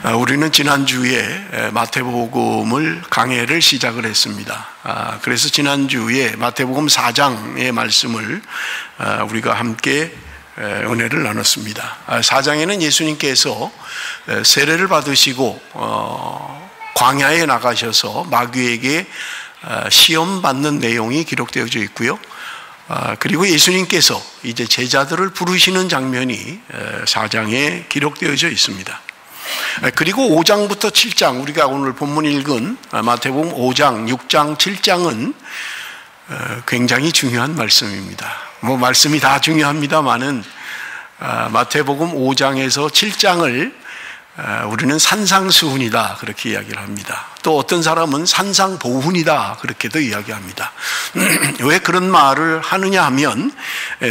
우리는 지난주에 마태복음을 강해를 시작을 했습니다. 그래서 지난주에 마태복음 4장의 말씀을 우리가 함께 은혜를 나눴습니다. 4장에는 예수님께서 세례를 받으시고 광야에 나가셔서 마귀에게 시험받는 내용이 기록되어져 있고요. 그리고 예수님께서 이제 제자들을 부르시는 장면이 4장에 기록되어져 있습니다. 그리고 5장부터 7장, 우리가 오늘 본문 읽은 마태복음 5장, 6장, 7장은 굉장히 중요한 말씀입니다. 말씀이 다 중요합니다만은 마태복음 5장에서 7장을 우리는 산상수훈이다 그렇게 이야기를 합니다. 또 어떤 사람은 산상보훈이다 그렇게도 이야기합니다. 왜 그런 말을 하느냐 하면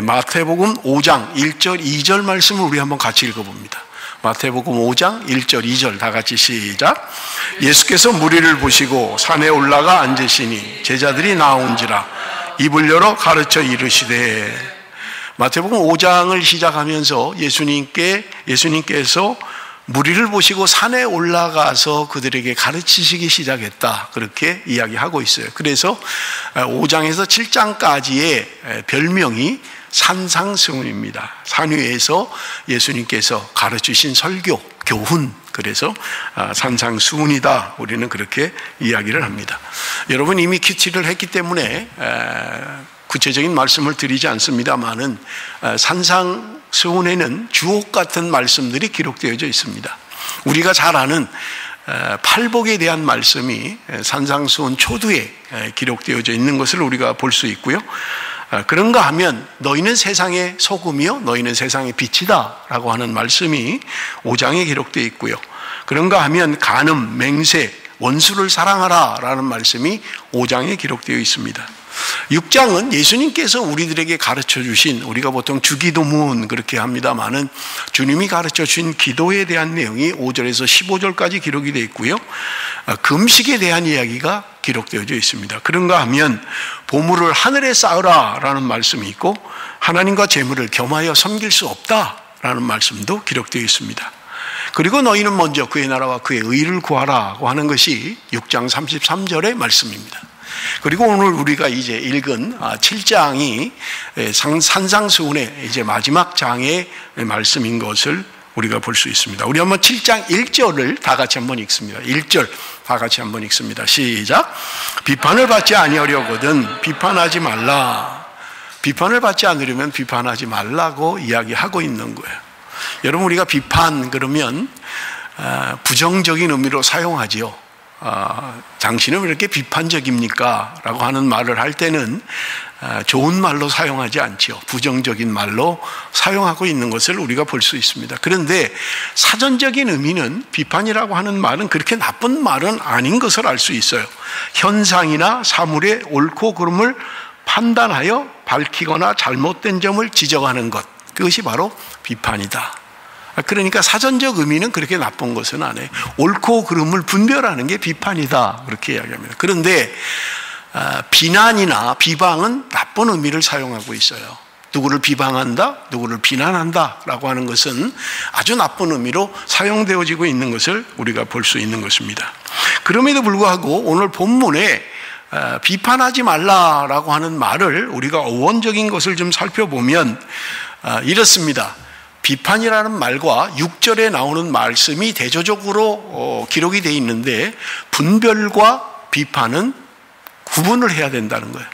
마태복음 5장 1절 2절 말씀을 우리 한번 같이 읽어봅니다. 마태복음 5장 1절 2절 다 같이 시작. 예수께서 무리를 보시고 산에 올라가 앉으시니 제자들이 나온지라 입을 열어 가르쳐 이르시되. 마태복음 5장을 시작하면서 예수님께서 무리를 보시고 산에 올라가서 그들에게 가르치시기 시작했다 그렇게 이야기하고 있어요. 그래서 5장에서 7장까지의 별명이 산상수훈입니다. 산 위에서 예수님께서 가르치신 설교, 교훈, 그래서 산상수훈이다 우리는 그렇게 이야기를 합니다. 여러분 이미 큐티를 했기 때문에 구체적인 말씀을 드리지 않습니다만은 산상수훈에는 주옥 같은 말씀들이 기록되어져 있습니다. 우리가 잘 아는 팔복에 대한 말씀이 산상수훈 초두에 기록되어져 있는 것을 우리가 볼 수 있고요. 그런가 하면 너희는 세상의 소금이요 너희는 세상의 빛이다 라고 하는 말씀이 5장에 기록되어 있고요. 그런가 하면 간음, 맹세, 원수를 사랑하라 라는 말씀이 5장에 기록되어 있습니다. 6장은 예수님께서 우리들에게 가르쳐 주신, 우리가 보통 주기도문 그렇게 합니다마는 주님이 가르쳐 주신 기도에 대한 내용이 5절에서 15절까지 기록이 되어 있고요. 금식에 대한 이야기가 기록되어져 있습니다. 그런가 하면 보물을 하늘에 쌓으라 라는 말씀이 있고 하나님과 재물을 겸하여 섬길 수 없다 라는 말씀도 기록되어 있습니다. 그리고 너희는 먼저 그의 나라와 그의 의를 구하라고 하는 것이 6장 33절의 말씀입니다. 그리고 오늘 우리가 이제 읽은 7장이 산상수훈의 이제 마지막 장의 말씀인 것을 우리가 볼 수 있습니다. 우리 한번 7장 1절을 다 같이 한번 읽습니다. 1절 다 같이 한번 읽습니다. 시작. 비판을 받지 아니하려거든 비판하지 말라. 비판을 받지 않으려면 비판하지 말라고 이야기하고 있는 거예요. 여러분 우리가 비판 그러면 부정적인 의미로 사용하지요. 당신은 왜 이렇게 비판적입니까? 라고 하는 말을 할 때는 좋은 말로 사용하지 않지요. 부정적인 말로 사용하고 있는 것을 우리가 볼 수 있습니다. 그런데 사전적인 의미는 비판이라고 하는 말은 그렇게 나쁜 말은 아닌 것을 알 수 있어요. 현상이나 사물의 옳고 그름을 판단하여 밝히거나 잘못된 점을 지적하는 것, 그것이 바로 비판이다. 그러니까 사전적 의미는 그렇게 나쁜 것은 아니에요. 옳고 그름을 분별하는 게 비판이다 그렇게 이야기합니다. 그런데 비난이나 비방은 나쁜 의미를 사용하고 있어요. 누구를 비방한다, 누구를 비난한다 라고 하는 것은 아주 나쁜 의미로 사용되어지고 있는 것을 우리가 볼 수 있는 것입니다. 그럼에도 불구하고 오늘 본문에 비판하지 말라라고 하는 말을 우리가 어원적인 것을 좀 살펴보면 이렇습니다. 비판이라는 말과 6절에 나오는 말씀이 대조적으로 기록이 되어 있는데 분별과 비판은 구분을 해야 된다는 거예요.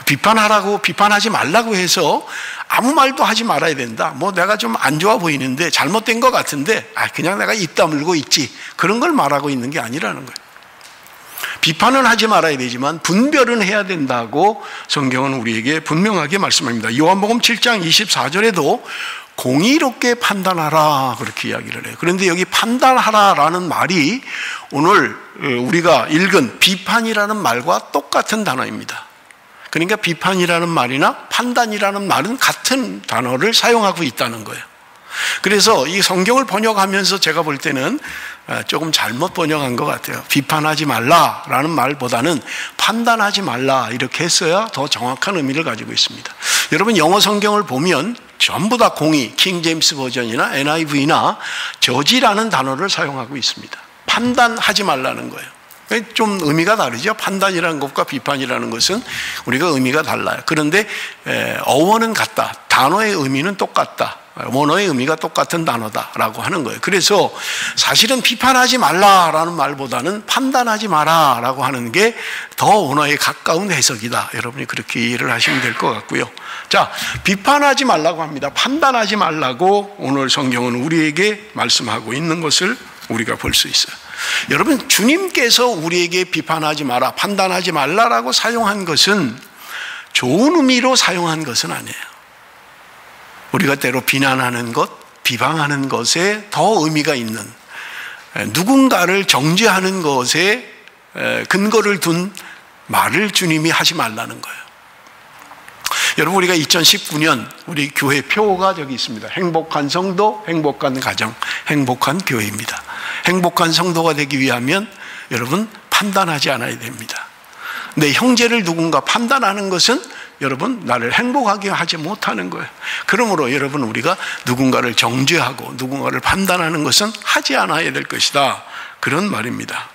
비판하지 말라고 해서 아무 말도 하지 말아야 된다. 내가 좀 안 좋아 보이는데 잘못된 것 같은데 그냥 내가 입 다물고 있지. 그런 걸 말하고 있는 게 아니라는 거예요. 비판은 하지 말아야 되지만 분별은 해야 된다고 성경은 우리에게 분명하게 말씀합니다. 요한복음 7장 24절에도 공의롭게 판단하라 그렇게 이야기를 해요. 그런데 여기 판단하라라는 말이 오늘 우리가 읽은 비판이라는 말과 똑같은 단어입니다. 그러니까 비판이라는 말이나 판단이라는 말은 같은 단어를 사용하고 있다는 거예요. 그래서 이 성경을 번역하면서 제가 볼 때는 조금 잘못 번역한 것 같아요. 비판하지 말라라는 말보다는 판단하지 말라 이렇게 했어야 더 정확한 의미를 가지고 있습니다. 여러분 영어 성경을 보면 전부 다 공의, 킹 제임스 버전이나 NIV나 저지라는 단어를 사용하고 있습니다. 판단하지 말라는 거예요. 좀 의미가 다르죠. 판단이라는 것과 비판이라는 것은 우리가 의미가 달라요. 그런데 어원은 같다. 단어의 의미는 똑같다. 원어의 의미가 똑같은 단어다라고 하는 거예요. 그래서 사실은 비판하지 말라라는 말보다는 판단하지 마라라고 하는 게 더 원어에 가까운 해석이다. 여러분이 그렇게 이해를 하시면 될 것 같고요. 자, 비판하지 말라고 합니다. 판단하지 말라고 오늘 성경은 우리에게 말씀하고 있는 것을 우리가 볼 수 있어요. 여러분, 주님께서 우리에게 비판하지 마라, 판단하지 말라라고 사용한 것은 좋은 의미로 사용한 것은 아니에요. 우리가 때로 비난하는 것, 비방하는 것에 더 의미가 있는, 누군가를 정죄하는 것에 근거를 둔 말을 주님이 하지 말라는 거예요. 여러분, 우리가 2019년 우리 교회 표가 저기 있습니다. 행복한 성도, 행복한 가정, 행복한 교회입니다. 행복한 성도가 되기 위하면 여러분 판단하지 않아야 됩니다. 내 형제를 누군가 판단하는 것은 여러분 나를 행복하게 하지 못하는 거예요. 그러므로 여러분 우리가 누군가를 정죄하고 누군가를 판단하는 것은 하지 않아야 될 것이다. 그런 말입니다.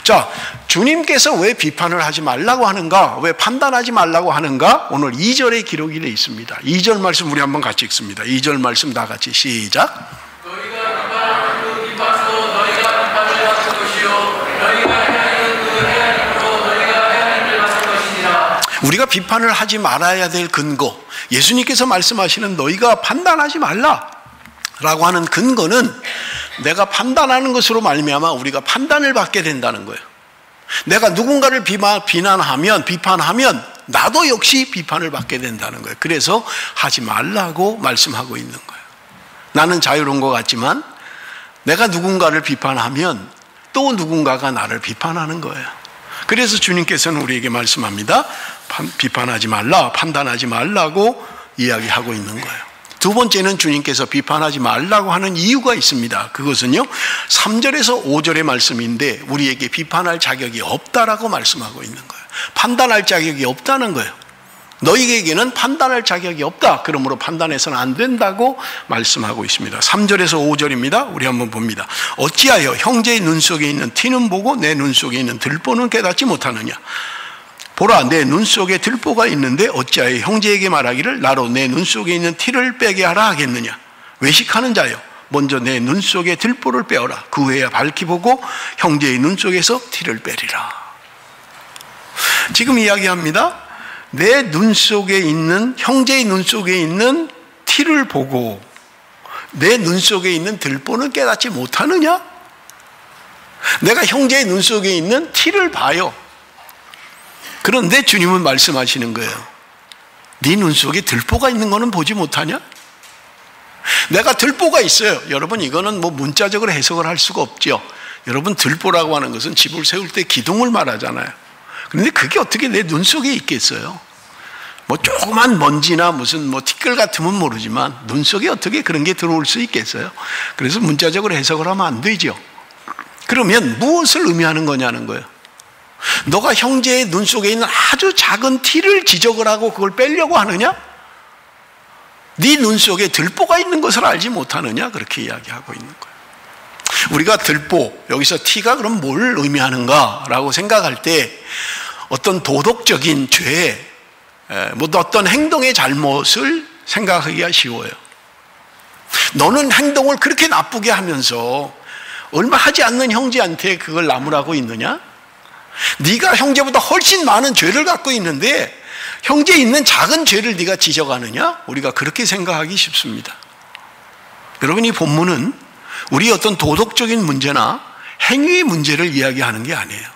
자, 주님께서 왜 비판을 하지 말라고 하는가? 왜 판단하지 말라고 하는가? 오늘 2절에 기록이 되어 있습니다. 2절 말씀 우리 한번 같이 읽습니다. 2절 말씀 다 같이 시작. 너희가 비판하는 그 비판도 너희가 비판을 받을 것이요 너희가 행하는 그 행함으로 너희가 행함을 받을 것이니라. 우리가 비판을 하지 말아야 될 근거, 예수님께서 말씀하시는 너희가 판단하지 말라라고 하는 근거는 내가 판단하는 것으로 말미암아 우리가 판단을 받게 된다는 거예요. 내가 누군가를 비난하면, 비판하면 나도 역시 비판을 받게 된다는 거예요. 그래서 하지 말라고 말씀하고 있는 거예요. 나는 자유로운 것 같지만 내가 누군가를 비판하면 또 누군가가 나를 비판하는 거예요. 그래서 주님께서는 우리에게 말씀합니다. 비판하지 말라, 판단하지 말라고 이야기하고 있는 거예요. 두 번째는 주님께서 비판하지 말라고 하는 이유가 있습니다. 그것은요, 3절에서 5절의 말씀인데 우리에게 비판할 자격이 없다라고 말씀하고 있는 거예요. 판단할 자격이 없다는 거예요. 너희에게는 판단할 자격이 없다. 그러므로 판단해서는 안 된다고 말씀하고 있습니다. 3절에서 5절입니다. 우리 한번 봅니다. 어찌하여 형제의 눈 속에 있는 티는 보고 내 눈 속에 있는 들보는 깨닫지 못하느냐. 보라, 내 눈 속에 들보가 있는데 어찌하여 형제에게 말하기를 나로 내 눈 속에 있는 티를 빼게 하라 하겠느냐. 외식하는 자여, 먼저 내 눈 속에 들보를 빼어라. 그 후에야 밝히 보고 형제의 눈 속에서 티를 빼리라. 지금 이야기합니다. 내 눈 속에 있는, 형제의 눈 속에 있는 티를 보고 내 눈 속에 있는 들보는 깨닫지 못하느냐? 내가 형제의 눈 속에 있는 티를 봐요. 그런데 주님은 말씀하시는 거예요. 네 눈 속에 들보가 있는 거는 보지 못하냐? 내가 들보가 있어요. 여러분, 이거는 뭐 문자적으로 해석을 할 수가 없죠. 여러분, 들보라고 하는 것은 집을 세울 때 기둥을 말하잖아요. 그런데 그게 어떻게 내 눈 속에 있겠어요? 뭐 조그만 먼지나 무슨 뭐 티끌 같으면 모르지만 눈 속에 어떻게 그런 게 들어올 수 있겠어요? 그래서 문자적으로 해석을 하면 안 되죠. 그러면 무엇을 의미하는 거냐는 거예요. 너가 형제의 눈 속에 있는 아주 작은 티를 지적을 하고 그걸 빼려고 하느냐? 네 눈 속에 들보가 있는 것을 알지 못하느냐? 그렇게 이야기하고 있는 거예요. 우리가 들보, 여기서 티가 그럼 뭘 의미하는가라고 생각할 때 어떤 도덕적인 죄, 뭐 어떤 행동의 잘못을 생각하기가 쉬워요. 너는 행동을 그렇게 나쁘게 하면서 얼마 하지 않는 형제한테 그걸 나무라고 있느냐? 네가 형제보다 훨씬 많은 죄를 갖고 있는데 형제에 있는 작은 죄를 네가 지적하느냐? 우리가 그렇게 생각하기 쉽습니다. 여러분, 이 본문은 우리 어떤 도덕적인 문제나 행위의 문제를 이야기하는 게 아니에요.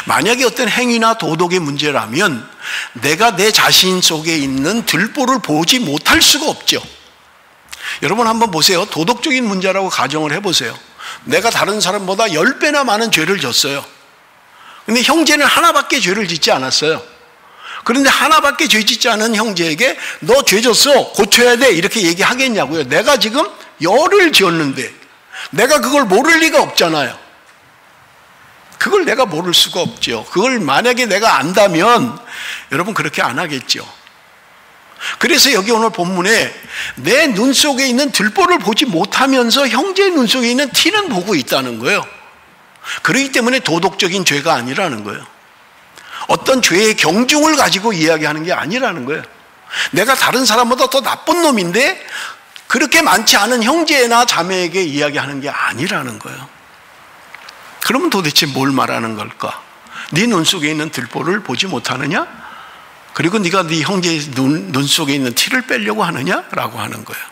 만약에 어떤 행위나 도덕의 문제라면 내가 내 자신 속에 있는 들보를 보지 못할 수가 없죠. 여러분 한번 보세요. 도덕적인 문제라고 가정을 해보세요. 내가 다른 사람보다 10배나 많은 죄를 졌어요. 근데 형제는 하나밖에 죄를 짓지 않았어요. 그런데 하나밖에 죄 짓지 않은 형제에게 너 죄 졌어, 고쳐야 돼, 이렇게 얘기하겠냐고요. 내가 지금 10을 지었는데 내가 그걸 모를 리가 없잖아요. 그걸 내가 모를 수가 없죠. 그걸 만약에 내가 안다면 여러분 그렇게 안 하겠죠. 그래서 여기 오늘 본문에 내 눈 속에 있는 들보를 보지 못하면서 형제의 눈 속에 있는 티는 보고 있다는 거예요. 그렇기 때문에 도덕적인 죄가 아니라는 거예요. 어떤 죄의 경중을 가지고 이야기하는 게 아니라는 거예요. 내가 다른 사람보다 더 나쁜 놈인데 그렇게 많지 않은 형제나 자매에게 이야기하는 게 아니라는 거예요. 그러면 도대체 뭘 말하는 걸까? 네 눈 속에 있는 들보를 보지 못하느냐? 그리고 네가 네 형제의 눈 속에 있는 티를 빼려고 하느냐라고 하는 거예요.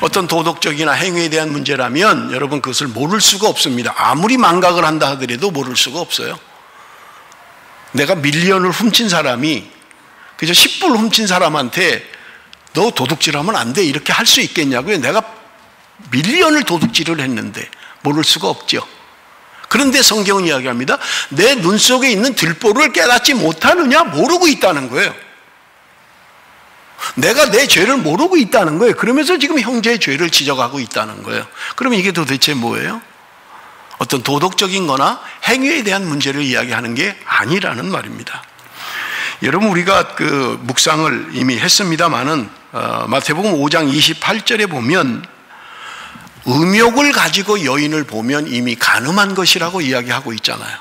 어떤 도덕적이나 행위에 대한 문제라면 여러분 그것을 모를 수가 없습니다. 아무리 망각을 한다 하더라도 모를 수가 없어요. 내가 밀리언을 훔친 사람이 그저 10불 훔친 사람한테 너 도둑질하면 안 돼 이렇게 할 수 있겠냐고요. 내가 밀리언을 도둑질을 했는데 모를 수가 없죠. 그런데 성경은 이야기합니다. 내 눈 속에 있는 들보를 깨닫지 못하느냐? 모르고 있다는 거예요. 내가 내 죄를 모르고 있다는 거예요. 그러면서 지금 형제의 죄를 지적하고 있다는 거예요. 그러면 이게 도대체 뭐예요? 어떤 도덕적인 거나 행위에 대한 문제를 이야기하는 게 아니라는 말입니다. 여러분 우리가 그 묵상을 이미 했습니다마는 마태복음 5장 28절에 보면 음욕을 가지고 여인을 보면 이미 간음한 것이라고 이야기하고 있잖아요.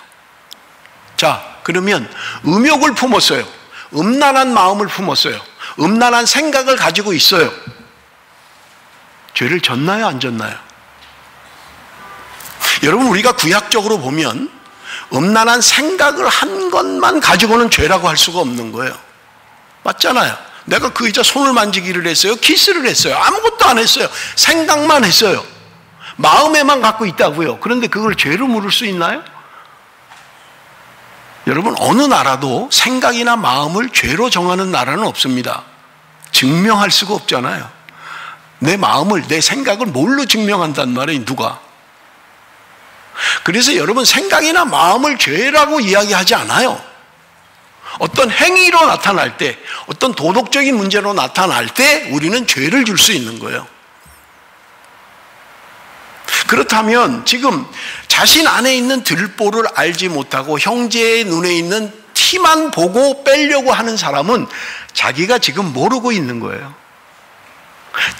자, 그러면 음욕을 품었어요. 음란한 마음을 품었어요. 음란한 생각을 가지고 있어요. 죄를 졌나요? 안 졌나요? 여러분 우리가 구약적으로 보면 음란한 생각을 한 것만 가지고는 죄라고 할 수가 없는 거예요. 맞잖아요. 내가 그 여자 손을 만지기를 했어요. 키스를 했어요. 아무것도 안 했어요. 생각만 했어요. 마음에만 갖고 있다고요. 그런데 그걸 죄로 물을 수 있나요? 여러분 어느 나라도 생각이나 마음을 죄로 정하는 나라는 없습니다. 증명할 수가 없잖아요. 내 마음을, 내 생각을 뭘로 증명한단 말이에요? 누가? 그래서 여러분 생각이나 마음을 죄라고 이야기하지 않아요. 어떤 행위로 나타날 때, 어떤 도덕적인 문제로 나타날 때 우리는 죄를 줄 수 있는 거예요. 그렇다면 지금 자신 안에 있는 들보를 알지 못하고 형제의 눈에 있는 티만 보고 빼려고 하는 사람은 자기가 지금 모르고 있는 거예요.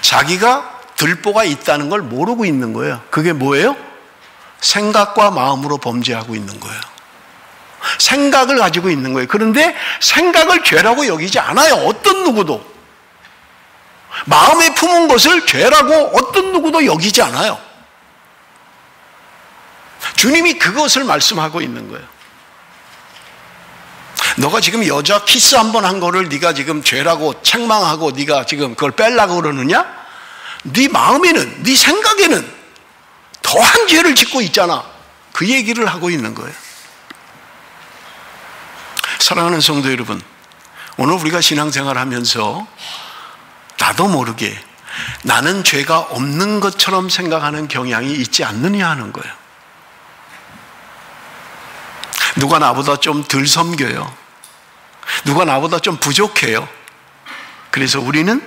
자기가 들보가 있다는 걸 모르고 있는 거예요. 그게 뭐예요? 생각과 마음으로 범죄하고 있는 거예요. 생각을 가지고 있는 거예요. 그런데 생각을 죄라고 여기지 않아요. 어떤 누구도. 마음에 품은 것을 죄라고 어떤 누구도 여기지 않아요. 주님이 그것을 말씀하고 있는 거예요. 너가 지금 여자 키스 한 번 한 거를 네가 지금 죄라고 책망하고 네가 지금 그걸 빼려고 그러느냐? 네 마음에는, 네 생각에는 더한 죄를 짓고 있잖아. 그 얘기를 하고 있는 거예요. 사랑하는 성도 여러분, 오늘 우리가 신앙생활 하면서 나도 모르게 나는 죄가 없는 것처럼 생각하는 경향이 있지 않느냐 하는 거예요. 누가 나보다 좀 덜 섬겨요. 누가 나보다 좀 부족해요. 그래서 우리는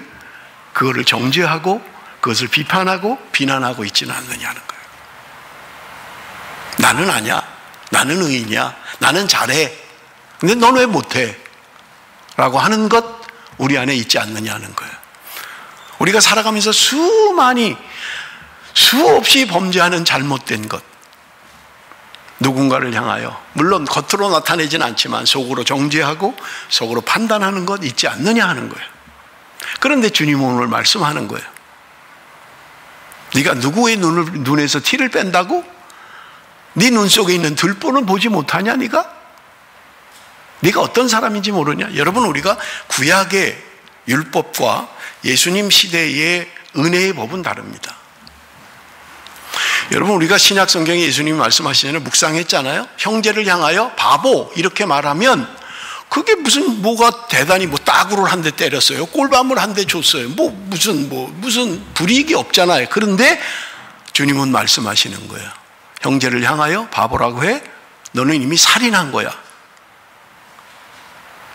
그거를 정죄하고 그것을 비판하고 비난하고 있지는 않느냐는 거예요. 나는 아니야. 나는 의인이야. 나는 잘해. 근데 넌 왜 못해? 라고 하는 것 우리 안에 있지 않느냐는 거예요. 우리가 살아가면서 수없이 범죄하는 잘못된 것, 누군가를 향하여 물론 겉으로 나타내지는 않지만 속으로 정죄하고 속으로 판단하는 것 있지 않느냐 하는 거예요. 그런데 주님은 오늘 말씀하는 거예요. 네가 누구의 눈에서 티를 뺀다고? 네 눈 속에 있는 들보는 보지 못하냐 네가? 네가 어떤 사람인지 모르냐? 여러분 우리가 구약의 율법과 예수님 시대의 은혜의 법은 다릅니다. 여러분 우리가 신약 성경에 예수님이 말씀하시잖아요. 묵상했잖아요. 형제를 향하여 바보 이렇게 말하면 그게 뭐가 대단히 따구를 한 대 때렸어요. 꼴밤을 한 대 줬어요. 무슨 불이익이 없잖아요. 그런데 주님은 말씀하시는 거예요. 형제를 향하여 바보라고 해? 너는 이미 살인한 거야.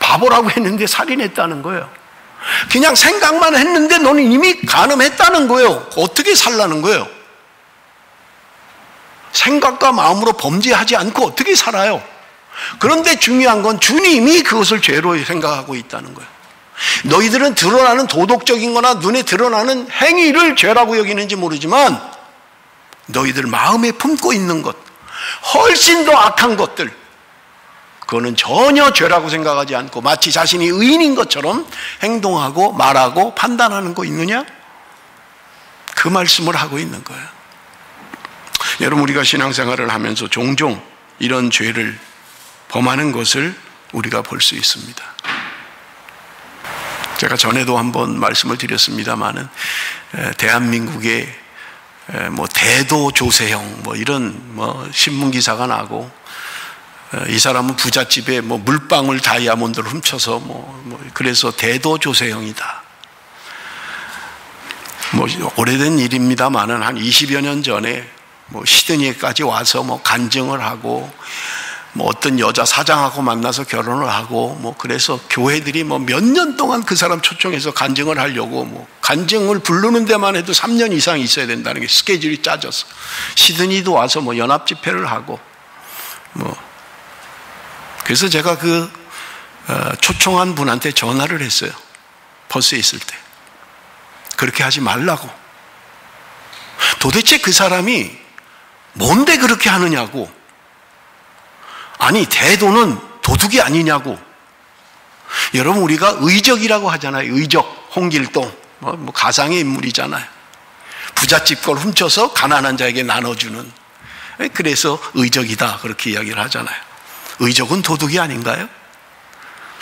바보라고 했는데 살인했다는 거예요. 그냥 생각만 했는데 너는 이미 간음했다는 거예요. 어떻게 살라는 거예요? 생각과 마음으로 범죄하지 않고 어떻게 살아요? 그런데 중요한 건 주님이 그것을 죄로 생각하고 있다는 거예요. 너희들은 드러나는 도덕적인 거나 눈에 드러나는 행위를 죄라고 여기는지 모르지만 너희들 마음에 품고 있는 것, 훨씬 더 악한 것들, 그거는 전혀 죄라고 생각하지 않고 마치 자신이 의인인 것처럼 행동하고 말하고 판단하는 거 있느냐? 그 말씀을 하고 있는 거예요. 여러분, 우리가 신앙생활을 하면서 종종 이런 죄를 범하는 것을 우리가 볼 수 있습니다. 제가 전에도 한번 말씀을 드렸습니다마는 대한민국의 대도 조세형 이런 신문 기사가 나고, 이 사람은 부잣집에 물방울 다이아몬드를 훔쳐서 그래서 대도 조세형이다. 오래된 일입니다마는 한 20여 년 전에 시드니에까지 와서 간증을 하고 어떤 여자 사장하고 만나서 결혼을 하고 그래서 교회들이 몇 년 동안 그 사람 초청해서 간증을 하려고 간증을 부르는 데만 해도 3년 이상 있어야 된다는 게 스케줄이 짜졌어. 시드니도 와서 연합 집회를 하고 그래서 제가 그 초청한 분한테 전화를 했어요. 버스에 있을 때. 그렇게 하지 말라고. 도대체 그 사람이 뭔데 그렇게 하느냐고. 아니, 대도는 도둑이 아니냐고. 여러분, 우리가 의적이라고 하잖아요. 의적, 홍길동, 가상의 인물이잖아요. 부잣집 걸 훔쳐서 가난한 자에게 나눠주는. 그래서 의적이다, 그렇게 이야기를 하잖아요. 의적은 도둑이 아닌가요?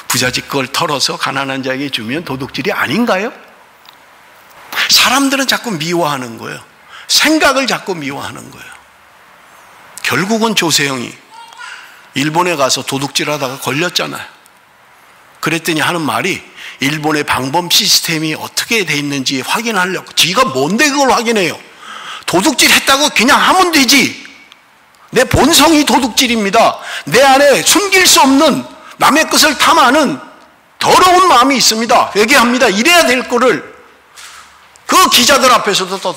부잣집 걸 털어서 가난한 자에게 주면 도둑질이 아닌가요? 사람들은 자꾸 미워하는 거예요. 생각을 자꾸 미워하는 거예요. 결국은 조세형이 일본에 가서 도둑질하다가 걸렸잖아요. 그랬더니 하는 말이 일본의 방범 시스템이 어떻게 돼 있는지 확인하려고. 지가 뭔데 그걸 확인해요? 도둑질 했다고 그냥 하면 되지. 내 본성이 도둑질입니다. 내 안에 숨길 수 없는 남의 것을 탐하는 더러운 마음이 있습니다. 회개합니다. 이래야 될 거를 그 기자들 앞에서도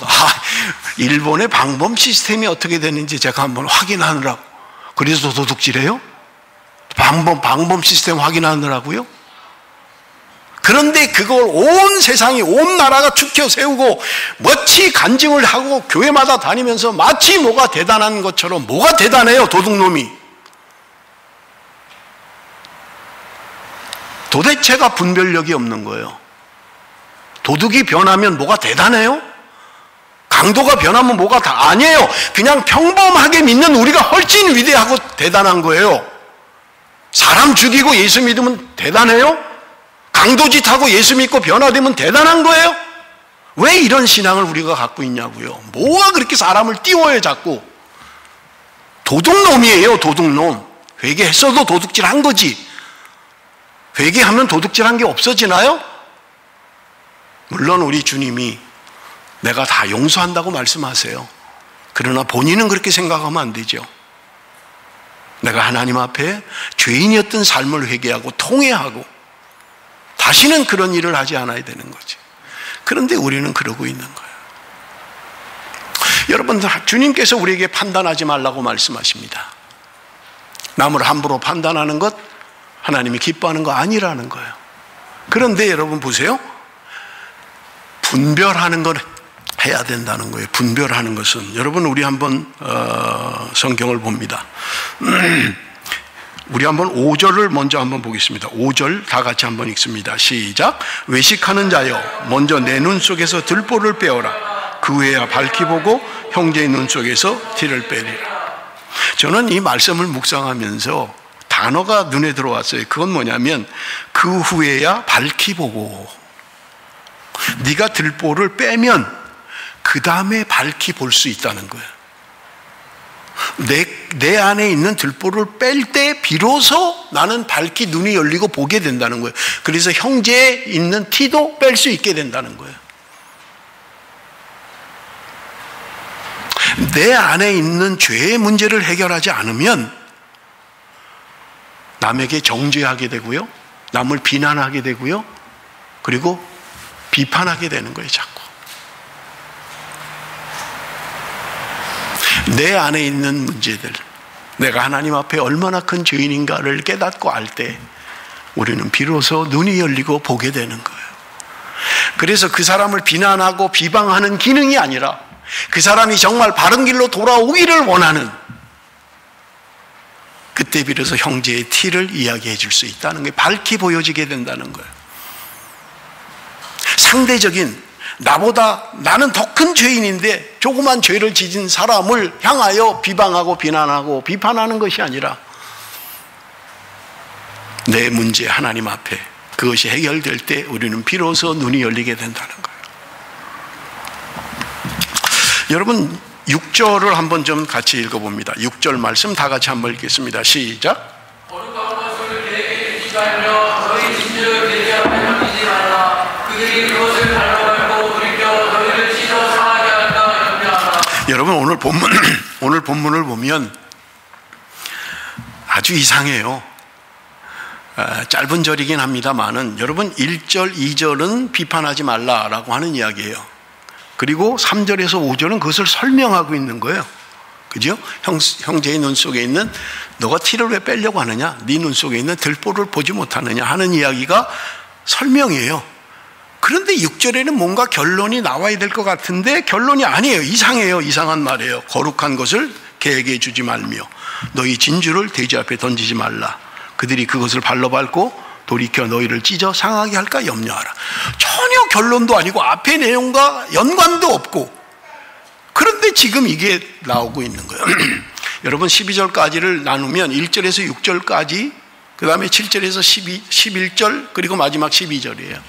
일본의 방범 시스템이 어떻게 되는지 제가 한번 확인하느라고. 그래서 도둑질해요? 방범 시스템 확인하느라고요? 그런데 그걸 온 세상이, 온 나라가 추켜 세우고 멋지 간증을 하고 교회마다 다니면서 마치 뭐가 대단한 것처럼. 뭐가 대단해요, 도둑놈이? 도대체가 분별력이 없는 거예요. 도둑이 변하면 뭐가 대단해요? 강도가 변하면 뭐가 다 아니에요. 그냥 평범하게 믿는 우리가 훨씬 위대하고 대단한 거예요. 사람 죽이고 예수 믿으면 대단해요? 강도짓하고 예수 믿고 변화되면 대단한 거예요? 왜 이런 신앙을 우리가 갖고 있냐고요. 뭐가 그렇게 사람을 띄워요 자꾸. 도둑놈이에요, 도둑놈. 회개했어도 도둑질한 거지. 회개하면 도둑질한 게 없어지나요? 물론 우리 주님이 내가 다 용서한다고 말씀하세요. 그러나 본인은 그렇게 생각하면 안 되죠. 내가 하나님 앞에 죄인이었던 삶을 회개하고 통회하고 다시는 그런 일을 하지 않아야 되는 거지. 그런데 우리는 그러고 있는 거예요. 여러분, 주님께서 우리에게 판단하지 말라고 말씀하십니다. 남을 함부로 판단하는 것 하나님이 기뻐하는 거 아니라는 거예요. 그런데 여러분 보세요. 분별하는 건 해야 된다는 거예요. 분별하는 것은. 여러분, 우리 한번 성경을 봅니다. 우리 한번 5절을 먼저 한번 보겠습니다. 5절 다 같이 한번 읽습니다. 시작. 외식하는 자여, 먼저 내 눈 속에서 들보를 빼어라. 그 후에야 밝히 보고 형제의 눈 속에서 티를 빼리라. 저는 이 말씀을 묵상하면서 단어가 눈에 들어왔어요. 그건 뭐냐면 그 후에야 밝히 보고. 네가 들보를 빼면 그 다음에 밝히 볼 수 있다는 거예요. 내 안에 있는 들보를 뺄 때 비로소 나는 밝히 눈이 열리고 보게 된다는 거예요. 그래서 형제에 있는 티도 뺄 수 있게 된다는 거예요. 내 안에 있는 죄의 문제를 해결하지 않으면 남에게 정죄하게 되고요, 남을 비난하게 되고요, 그리고 비판하게 되는 거예요. 자꾸 내 안에 있는 문제들, 내가 하나님 앞에 얼마나 큰 죄인인가를 깨닫고 알 때 우리는 비로소 눈이 열리고 보게 되는 거예요. 그래서 그 사람을 비난하고 비방하는 기능이 아니라 그 사람이 정말 바른 길로 돌아오기를 원하는, 그때 비로소 형제의 티를 이야기해 줄 수 있다는 게 밝히 보여지게 된다는 거예요. 상대적인, 나는 더 큰 죄인인데 조그만 죄를 지진 사람을 향하여 비방하고 비난하고 비판하는 것이 아니라 내 문제 하나님 앞에 그것이 해결될 때 우리는 비로소 눈이 열리게 된다는 거예요. 여러분 6절을 한번 좀 같이 읽어봅니다. 6절 말씀 다 같이 한번 읽겠습니다. 시작. 거룩한 것을 그에게 주지 말며 너희 진주를 그에게 앞에 던지지 말라. 그들이 그것을 발로 돌이켜 너희를 찢어 상하게 할까 염려하라. 여러분 오늘 본문을 보면 아주 이상해요. 짧은 절이긴 합니다만은 여러분 1절, 2절은 비판하지 말라라고 하는 이야기예요. 그리고 3절에서 5절은 그것을 설명하고 있는 거예요. 그죠? 형제의 눈 속에 있는, 너가 티를 왜 빼려고 하느냐? 네 눈 속에 있는 들보를 보지 못하느냐 하는 이야기가 설명이에요. 그런데 6절에는 뭔가 결론이 나와야 될 것 같은데 결론이 아니에요. 이상해요. 이상한 말이에요. 거룩한 것을 개에게 주지 말며 너희 진주를 돼지 앞에 던지지 말라. 그들이 그것을 발로 밟고 돌이켜 너희를 찢어 상하게 할까 염려하라. 전혀 결론도 아니고 앞의 내용과 연관도 없고, 그런데 지금 이게 나오고 있는 거예요. 여러분 12절까지를 나누면 1절에서 6절까지, 그 다음에 7절에서 11절, 그리고 마지막 12절이에요.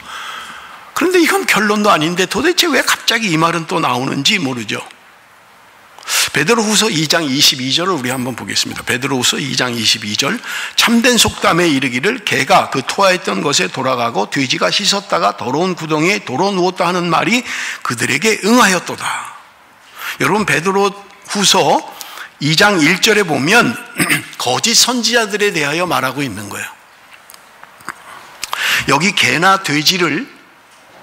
그런데 이건 결론도 아닌데 도대체 왜 갑자기 이 말은 또 나오는지 모르죠. 베드로후서 2장 22절을 우리 한번 보겠습니다. 베드로후서 2장 22절. 참된 속담에 이르기를 개가 그 토하였던 것에 돌아가고 돼지가 씻었다가 더러운 구덩이에 도로 누웠다 하는 말이 그들에게 응하였도다. 여러분 베드로후서 2장 1절에 보면 거짓 선지자들에 대하여 말하고 있는 거예요. 여기 개나 돼지를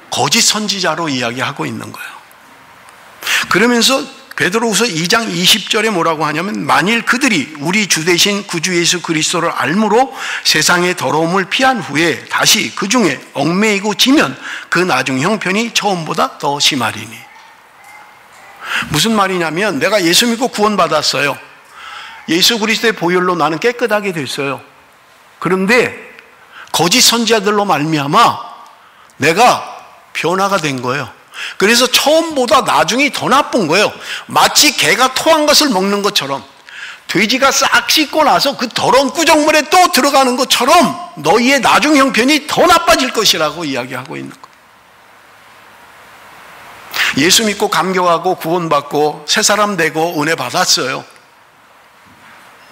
거짓 선지자로 이야기하고 있는 거예요. 그러면서 베드로후서 2장 20절에 뭐라고 하냐면, 만일 그들이 우리 주 되신 구주 예수 그리스도를 알므로 세상의 더러움을 피한 후에 다시 그 중에 얽매이고 지면 그 나중 형편이 처음보다 더 심하리니. 무슨 말이냐면, 내가 예수 믿고 구원받았어요. 예수 그리스도의 보혈로 나는 깨끗하게 됐어요. 그런데 거짓 선지자들로 말미암아 내가 변화가 된 거예요. 그래서 처음보다 나중이 더 나쁜 거예요. 마치 개가 토한 것을 먹는 것처럼, 돼지가 싹 씻고 나서 그 더러운 구정물에 또 들어가는 것처럼 너희의 나중 형편이 더 나빠질 것이라고 이야기하고 있는 거예요. 예수 믿고 감격하고 구원받고 새 사람 되고 은혜 받았어요.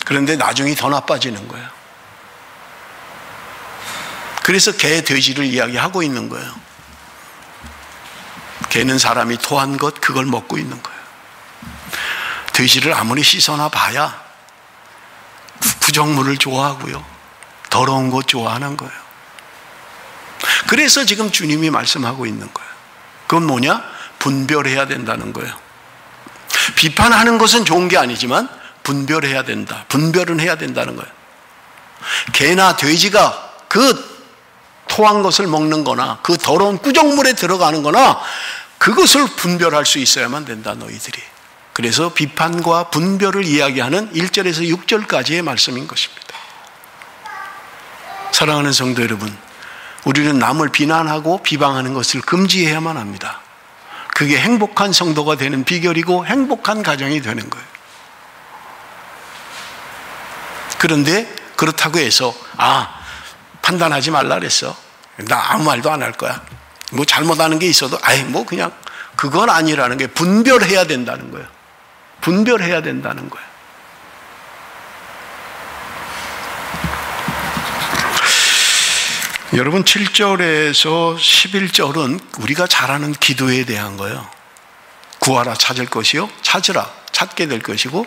그런데 나중이 더 나빠지는 거예요. 그래서 개, 돼지를 이야기하고 있는 거예요. 개는 사람이 토한 것, 그걸 먹고 있는 거예요. 돼지를 아무리 씻어나 봐야 구정물을 좋아하고요, 더러운 것 좋아하는 거예요. 그래서 지금 주님이 말씀하고 있는 거예요. 그건 뭐냐? 분별해야 된다는 거예요. 비판하는 것은 좋은 게 아니지만 분별해야 된다. 분별은 해야 된다는 거예요. 개나 돼지가 그 토한 것을 먹는 거나 그 더러운 구정물에 들어가는 거나 그것을 분별할 수 있어야만 된다, 너희들이. 그래서 비판과 분별을 이야기하는 1절에서 6절까지의 말씀인 것입니다. 사랑하는 성도 여러분, 우리는 남을 비난하고 비방하는 것을 금지해야만 합니다. 그게 행복한 성도가 되는 비결이고 행복한 가정이 되는 거예요. 그런데 그렇다고 해서 판단하지 말라 그랬어, 나 아무 말도 안 할 거야, 뭐 잘못하는 게 있어도 뭐 그냥, 그건 아니라는 게, 분별해야 된다는 거예요. 분별해야 된다는 거예요. 여러분 7절에서 11절은 우리가 잘하는 기도에 대한 거예요. 구하라 찾을 것이요, 찾으라 찾게 될 것이고,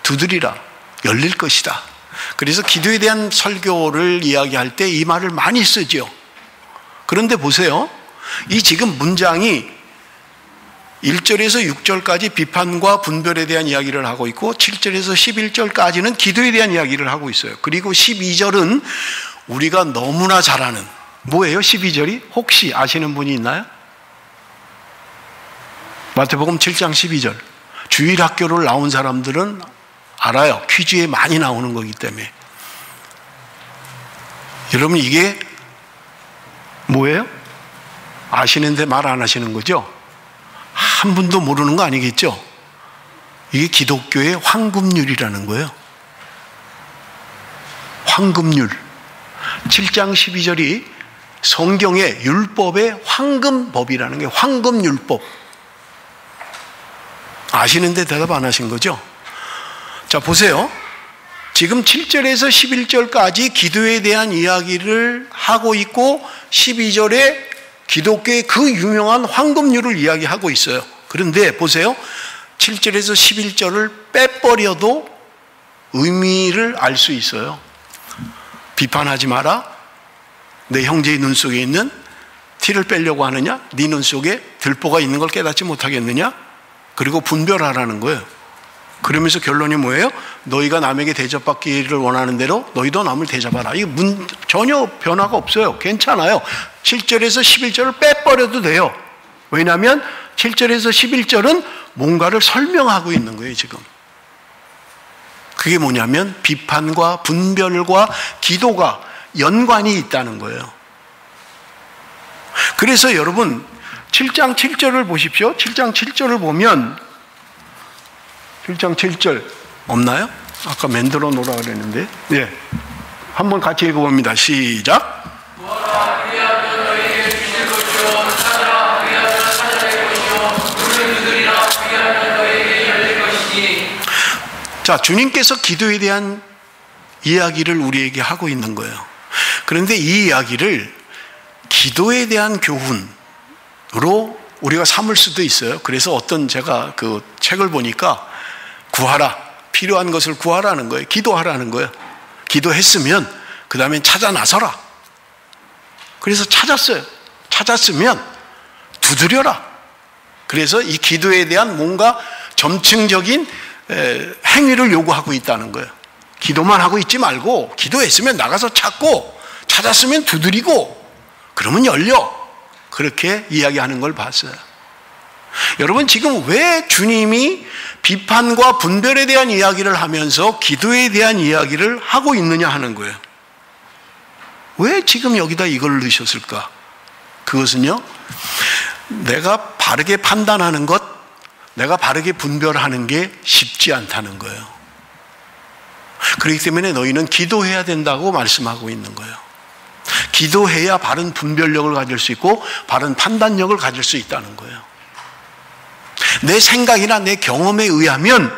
두드리라 열릴 것이다. 그래서 기도에 대한 설교를 이야기할 때 이 말을 많이 쓰죠. 그런데 보세요, 이 지금 문장이 1절에서 6절까지 비판과 분별에 대한 이야기를 하고 있고 7절에서 11절까지는 기도에 대한 이야기를 하고 있어요. 그리고 12절은 우리가 너무나 잘 아는 뭐예요? 12절이 혹시 아시는 분이 있나요? 마태복음 7장 12절. 주일학교를 나온 사람들은 알아요. 퀴즈에 많이 나오는 거기 때문에. 여러분 이게 뭐예요? 아시는데 말 안 하시는 거죠? 한 분도 모르는 거 아니겠죠? 이게 기독교의 황금률이라는 거예요. 황금률. 7장 12절이 성경의 율법의 황금법이라는 게 황금율법. 아시는데 대답 안 하신 거죠? 자, 보세요. 지금 7절에서 11절까지 기도에 대한 이야기를 하고 있고 12절에 기독교의 그 유명한 황금률을 이야기하고 있어요. 그런데 보세요. 7절에서 11절을 빼버려도 의미를 알 수 있어요. 비판하지 마라. 내 형제의 눈 속에 있는 티를 빼려고 하느냐? 네 눈 속에 들보가 있는 걸 깨닫지 못하겠느냐? 그리고 분별하라는 거예요. 그러면서 결론이 뭐예요? 너희가 남에게 대접받기를 원하는 대로 너희도 남을 대접하라. 이게 전혀 변화가 없어요. 괜찮아요. 7절에서 11절을 빼버려도 돼요. 왜냐하면 7절에서 11절은 뭔가를 설명하고 있는 거예요, 지금. 그게 뭐냐면 비판과 분별과 기도가 연관이 있다는 거예요. 그래서 여러분 7장 7절을 보십시오. 7장 7절을 보면 7장 7절 없나요? 아까 만들어 놓으라 그랬는데. 네. 한번 같이 읽어봅니다. 시작. 자, 주님께서 기도에 대한 이야기를 우리에게 하고 있는 거예요. 그런데 이 이야기를 기도에 대한 교훈으로 우리가 삼을 수도 있어요. 그래서 제가 그 책을 보니까 구하라, 필요한 것을 구하라는 거예요. 기도하라는 거예요. 기도했으면 그 다음에 찾아 나서라. 그래서 찾았어요. 찾았으면 두드려라. 그래서 이 기도에 대한 뭔가 점층적인 행위를 요구하고 있다는 거예요. 기도만 하고 있지 말고 기도했으면 나가서 찾고 찾았으면 두드리고 그러면 열려. 그렇게 이야기하는 걸 봤어요. 여러분 지금 왜 주님이 비판과 분별에 대한 이야기를 하면서 기도에 대한 이야기를 하고 있느냐 하는 거예요. 왜 지금 여기다 이걸 넣으셨을까? 그것은요, 내가 바르게 판단하는 것, 내가 바르게 분별하는 게 쉽지 않다는 거예요. 그렇기 때문에 너희는 기도해야 된다고 말씀하고 있는 거예요. 기도해야 바른 분별력을 가질 수 있고 바른 판단력을 가질 수 있다는 거예요. 내 생각이나 내 경험에 의하면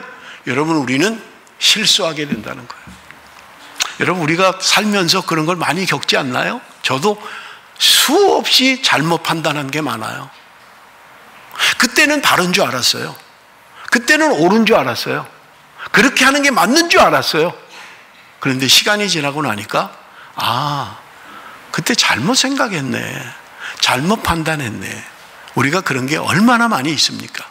여러분 우리는 실수하게 된다는 거예요. 여러분 우리가 살면서 그런 걸 많이 겪지 않나요? 저도 수없이 잘못 판단한 게 많아요. 그때는 바른 줄 알았어요. 그때는 옳은 줄 알았어요. 그렇게 하는 게 맞는 줄 알았어요. 그런데 시간이 지나고 나니까 그때 잘못 생각했네. 잘못 판단했네. 우리가 그런 게 얼마나 많이 있습니까?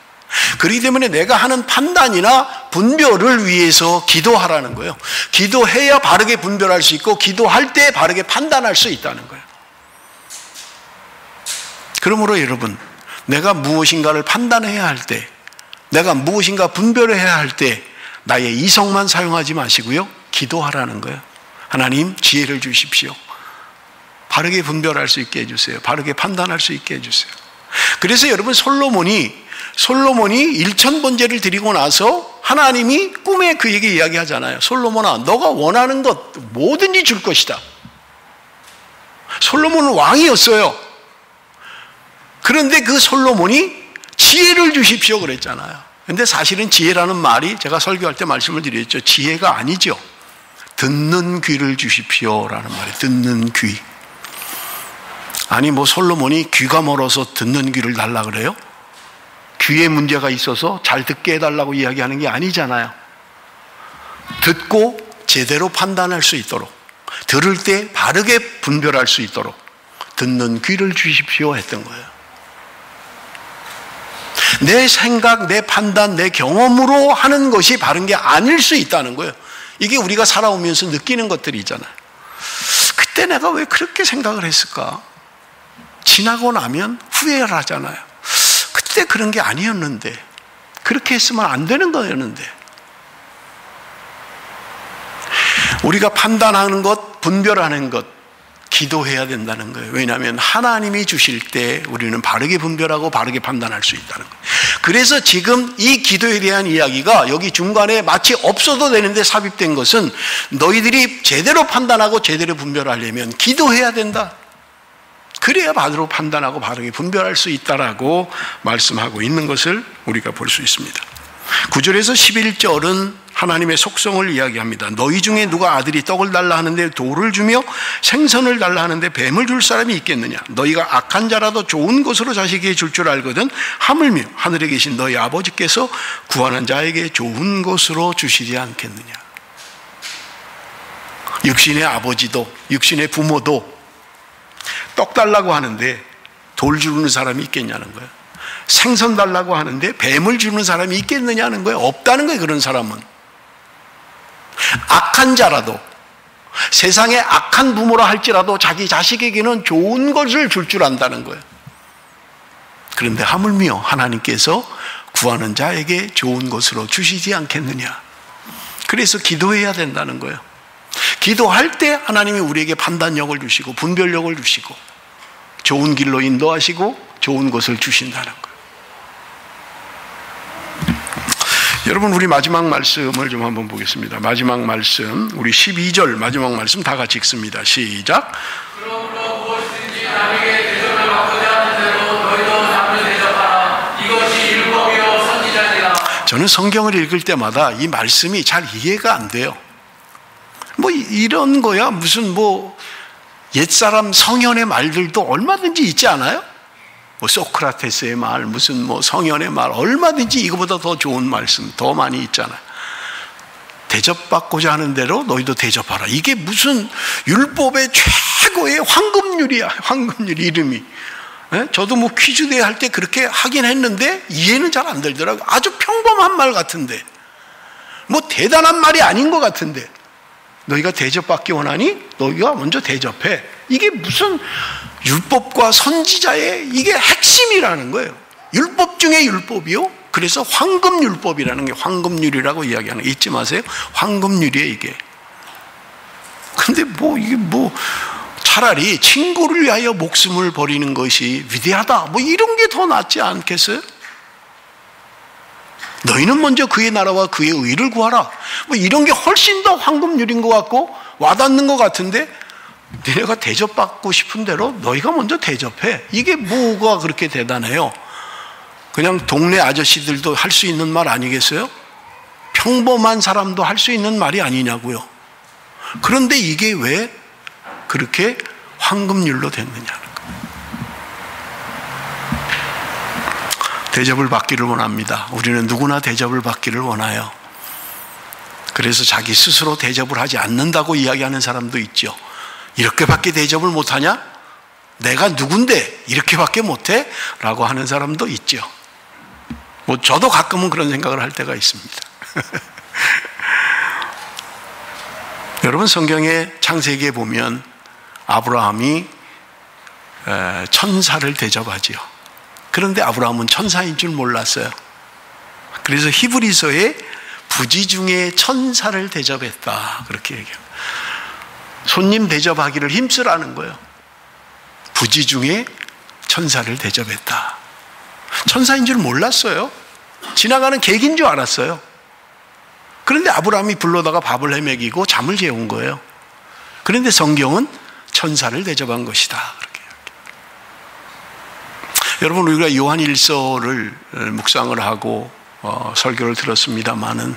그렇기 때문에 내가 하는 판단이나 분별을 위해서 기도하라는 거예요. 기도해야 바르게 분별할 수 있고 기도할 때 바르게 판단할 수 있다는 거예요. 그러므로 여러분, 내가 무엇인가를 판단해야 할 때, 내가 무엇인가 분별해야 할 때 나의 이성만 사용하지 마시고요, 기도하라는 거예요. 하나님 지혜를 주십시오. 바르게 분별할 수 있게 해주세요. 바르게 판단할 수 있게 해주세요. 그래서 여러분 솔로몬이 1000번제를 드리고 나서 하나님이 꿈에 그에게 이야기하잖아요. 솔로몬아, 너가 원하는 것 뭐든지 줄 것이다. 솔로몬은 왕이었어요. 그런데 그 솔로몬이 지혜를 주십시오 그랬잖아요. 근데 사실은 지혜라는 말이 제가 설교할 때 말씀을 드렸죠. 지혜가 아니죠. 듣는 귀를 주십시오라는 말이에요. 듣는 귀. 아니 뭐 솔로몬이 귀가 멀어서 듣는 귀를 달라 그래요? 귀에 문제가 있어서 잘 듣게 해달라고 이야기하는 게 아니잖아요. 듣고 제대로 판단할 수 있도록, 들을 때 바르게 분별할 수 있도록 듣는 귀를 주십시오 했던 거예요. 내 생각, 내 판단, 내 경험으로 하는 것이 바른 게 아닐 수 있다는 거예요. 이게 우리가 살아오면서 느끼는 것들이잖아요. 그때 내가 왜 그렇게 생각을 했을까? 지나고 나면 후회를 하잖아요. 그때 그런 게 아니었는데, 그렇게 했으면 안 되는 거였는데. 우리가 판단하는 것, 분별하는 것, 기도해야 된다는 거예요. 왜냐하면 하나님이 주실 때 우리는 바르게 분별하고 바르게 판단할 수 있다는 거예요. 그래서 지금 이 기도에 대한 이야기가 여기 중간에 마치 없어도 되는데 삽입된 것은 너희들이 제대로 판단하고 제대로 분별하려면 기도해야 된다. 그래야 바로 판단하고 바르게 분별할 수 있다라고 말씀하고 있는 것을 우리가 볼 수 있습니다. 9절에서 11절은 하나님의 속성을 이야기합니다. 너희 중에 누가 아들이 떡을 달라 하는데 돌을 주며 생선을 달라 하는데 뱀을 줄 사람이 있겠느냐? 너희가 악한 자라도 좋은 것으로 자식에게 줄 줄 알거든 하물며 하늘에 계신 너희 아버지께서 구하는 자에게 좋은 것으로 주시지 않겠느냐? 육신의 아버지도 육신의 부모도 떡 달라고 하는데 돌 주는 사람이 있겠냐는 거예요. 생선 달라고 하는데 뱀을 주는 사람이 있겠느냐는 거예요. 없다는 거예요. 그런 사람은. 악한 자라도, 세상에 악한 부모라 할지라도 자기 자식에게는 좋은 것을 줄 줄 안다는 거예요. 그런데 하물며 하나님께서 구하는 자에게 좋은 것으로 주시지 않겠느냐. 그래서 기도해야 된다는 거예요. 기도할 때 하나님이 우리에게 판단력을 주시고 분별력을 주시고 좋은 길로 인도하시고 좋은 것을 주신다는 거예요. 여러분, 우리 마지막 말씀을 좀 한번 보겠습니다. 마지막 말씀, 우리 12절 마지막 말씀 다 같이 읽습니다. 시작. 그러므로 무엇이든지 남에게 대접을 받고자 하는 대로 너희도 남을 대접하라. 이것이 율법이요 선지자니라. 저는 성경을 읽을 때마다 이 말씀이 잘 이해가 안 돼요. 뭐 이런 거야 무슨 뭐 옛사람 성현의 말들도 얼마든지 있지 않아요? 뭐 소크라테스의 말, 무슨 뭐 성현의 말, 얼마든지 이거보다 더 좋은 말씀 더 많이 있잖아요. 대접받고자 하는 대로 너희도 대접하라. 이게 무슨 율법의 최고의 황금률이야. 황금률 이름이. 저도 뭐 퀴즈 대회 할 때 그렇게 하긴 했는데 이해는 잘 안 되더라고요. 아주 평범한 말 같은데, 뭐 대단한 말이 아닌 것 같은데, 너희가 대접받기 원하니 너희가 먼저 대접해. 이게 무슨 율법과 선지자의 이게 핵심이라는 거예요. 율법 중에 율법이요. 그래서 황금율법이라는 게 황금률이라고 이야기하는 거 잊지 마세요. 황금률이에요 이게. 근데 뭐 이게 뭐 차라리 친구를 위하여 목숨을 버리는 것이 위대하다 뭐 이런 게 더 낫지 않겠어요? 너희는 먼저 그의 나라와 그의 의를 구하라. 뭐 이런 게 훨씬 더 황금률인 것 같고 와닿는 것 같은데, 너희가 대접받고 싶은 대로 너희가 먼저 대접해. 이게 뭐가 그렇게 대단해요? 그냥 동네 아저씨들도 할 수 있는 말 아니겠어요? 평범한 사람도 할 수 있는 말이 아니냐고요. 그런데 이게 왜 그렇게 황금률로 됐느냐는 거예요. 대접을 받기를 원합니다. 우리는 누구나 대접을 받기를 원해요. 그래서 자기 스스로 대접을 하지 않는다고 이야기하는 사람도 있죠. 이렇게밖에 대접을 못하냐? 내가 누군데 이렇게밖에 못해? 라고 하는 사람도 있죠. 뭐 저도 가끔은 그런 생각을 할 때가 있습니다. 여러분, 성경의 창세기에 보면 아브라함이 천사를 대접하지요. 그런데 아브라함은 천사인 줄 몰랐어요. 그래서 히브리서에 부지 중에 천사를 대접했다 그렇게 얘기합니다. 손님 대접하기를 힘쓰라는 거예요. 부지 중에 천사를 대접했다. 천사인 줄 몰랐어요. 지나가는 객인 줄 알았어요. 그런데 아브라함이 불러다가 밥을 해먹이고 잠을 재운 거예요. 그런데 성경은 천사를 대접한 것이다 그렇게 이야기합니다. 여러분, 우리가 요한 1서를 묵상을 하고 설교를 들었습니다마는,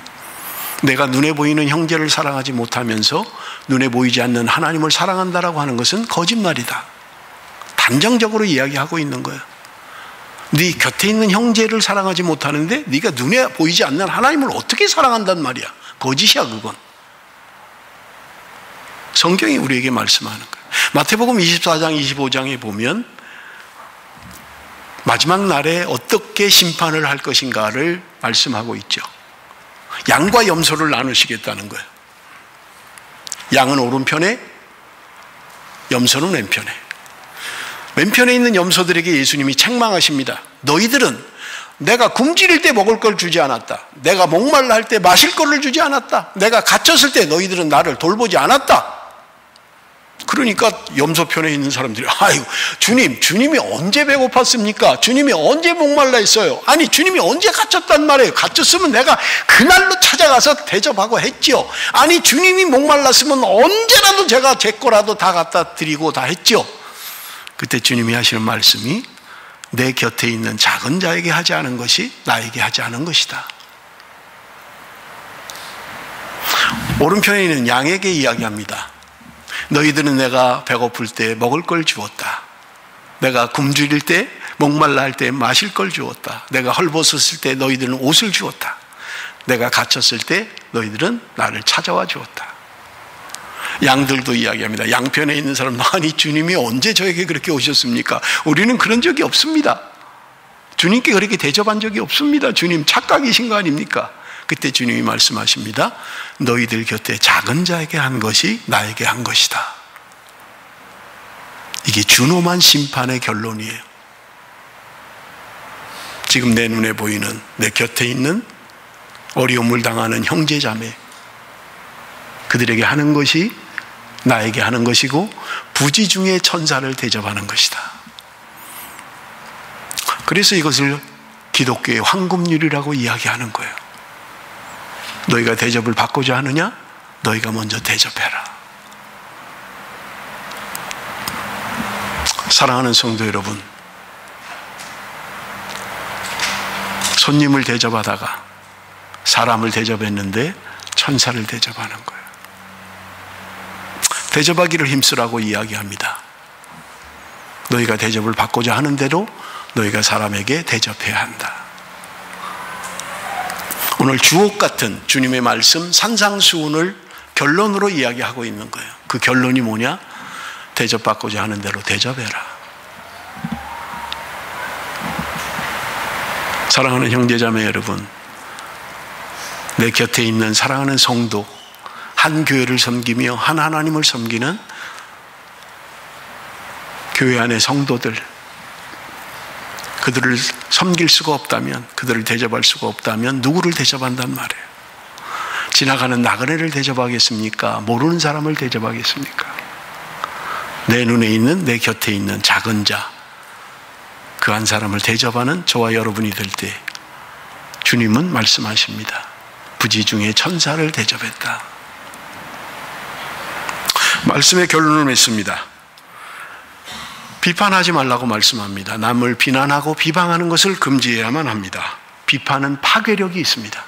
내가 눈에 보이는 형제를 사랑하지 못하면서 눈에 보이지 않는 하나님을 사랑한다라고 하는 것은 거짓말이다. 단정적으로 이야기하고 있는 거예요. 네 곁에 있는 형제를 사랑하지 못하는데 네가 눈에 보이지 않는 하나님을 어떻게 사랑한단 말이야. 거짓이야 그건. 성경이 우리에게 말씀하는 거예요. 마태복음 24장 25장에 보면 마지막 날에 어떻게 심판을 할 것인가를 말씀하고 있죠. 양과 염소를 나누시겠다는 거예요. 양은 오른편에 염소는 왼편에. 왼편에 있는 염소들에게 예수님이 책망하십니다. 너희들은 내가 굶주릴 때 먹을 걸 주지 않았다. 내가 목말라 할 때 마실 거를 주지 않았다. 내가 갇혔을 때 너희들은 나를 돌보지 않았다. 그러니까 염소편에 있는 사람들이 아유 주님이 언제 배고팠습니까? 주님이 언제 목말라 했어요? 아니 주님이 언제 갇혔단 말이에요? 갇혔으면 내가 그날로 찾아가서 대접하고 했지요. 아니 주님이 목말랐으면 언제라도 제가 제 거라도 다 갖다 드리고 다 했지요. 그때 주님이 하시는 말씀이 내 곁에 있는 작은 자에게 하지 않은 것이 나에게 하지 않은 것이다. 오른편에 있는 양에게 이야기합니다. 너희들은 내가 배고플 때 먹을 걸 주었다. 내가 굶주릴 때 목말라 할 때 마실 걸 주었다. 내가 헐벗었을 때 너희들은 옷을 주었다. 내가 갇혔을 때 너희들은 나를 찾아와 주었다. 양들도 이야기합니다. 양편에 있는 사람, 아니 주님이 언제 저에게 그렇게 오셨습니까? 우리는 그런 적이 없습니다. 주님께 그렇게 대접한 적이 없습니다. 주님 착각이신 거 아닙니까? 그때 주님이 말씀하십니다. 너희들 곁에 작은 자에게 한 것이 나에게 한 것이다. 이게 준엄한 심판의 결론이에요. 지금 내 눈에 보이는 내 곁에 있는 어려움을 당하는 형제자매, 그들에게 하는 것이 나에게 하는 것이고 부지 중에 천사를 대접하는 것이다. 그래서 이것을 기독교의 황금률이라고 이야기하는 거예요. 너희가 대접을 받고자 하느냐? 너희가 먼저 대접해라. 사랑하는 성도 여러분, 손님을 대접하다가 사람을 대접했는데 천사를 대접하는 거예요. 대접하기를 힘쓰라고 이야기합니다. 너희가 대접을 받고자 하는 대로 너희가 사람에게 대접해야 한다. 오늘 주옥 같은 주님의 말씀 산상수훈을 결론으로 이야기하고 있는 거예요. 그 결론이 뭐냐? 대접받고자 하는 대로 대접해라. 사랑하는 형제자매 여러분, 내 곁에 있는 사랑하는 성도, 한 교회를 섬기며 한 하나님을 섬기는 교회 안의 성도들, 그들을 섬길 수가 없다면, 그들을 대접할 수가 없다면 누구를 대접한단 말이에요? 지나가는 나그네를 대접하겠습니까? 모르는 사람을 대접하겠습니까? 내 눈에 있는, 내 곁에 있는 작은 자, 그 한 사람을 대접하는 저와 여러분이 될 때 주님은 말씀하십니다. 부지 중에 천사를 대접했다. 말씀의 결론을 맺습니다. 비판하지 말라고 말씀합니다. 남을 비난하고 비방하는 것을 금지해야만 합니다. 비판은 파괴력이 있습니다.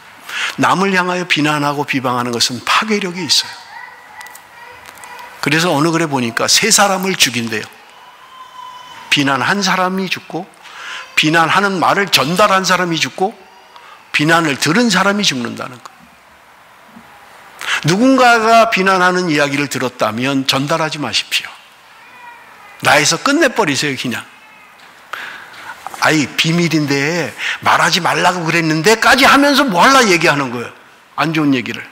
남을 향하여 비난하고 비방하는 것은 파괴력이 있어요. 그래서 어느 글에 보니까 3사람을 죽인대요. 비난한 사람이 죽고, 비난하는 말을 전달한 사람이 죽고, 비난을 들은 사람이 죽는다는 거예요. 누군가가 비난하는 이야기를 들었다면 전달하지 마십시오. 나에서 끝내버리세요. 그냥 아이 비밀인데 말하지 말라고 그랬는데까지 하면서 뭐 하려 얘기하는 거예요. 안 좋은 얘기를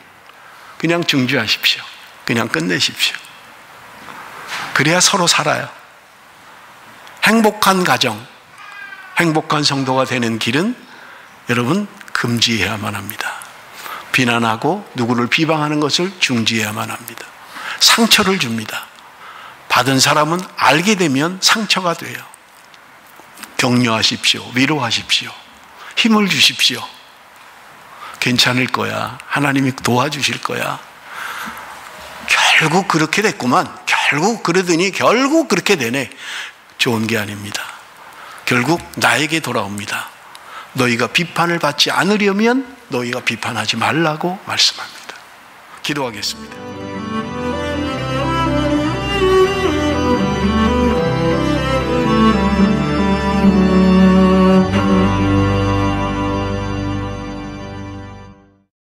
그냥 중지하십시오. 그냥 끝내십시오. 그래야 서로 살아요. 행복한 가정, 행복한 성도가 되는 길은 여러분 금지해야만 합니다. 비난하고 누구를 비방하는 것을 중지해야만 합니다. 상처를 줍니다. 받은 사람은 알게 되면 상처가 돼요. 격려하십시오. 위로하십시오. 힘을 주십시오. 괜찮을 거야. 하나님이 도와주실 거야. 결국 그렇게 됐구만. 결국 그러더니 결국 그렇게 되네. 좋은 게 아닙니다. 결국 나에게 돌아옵니다. 너희가 비판을 받지 않으려면 너희가 비판하지 말라고 말씀합니다. 기도하겠습니다.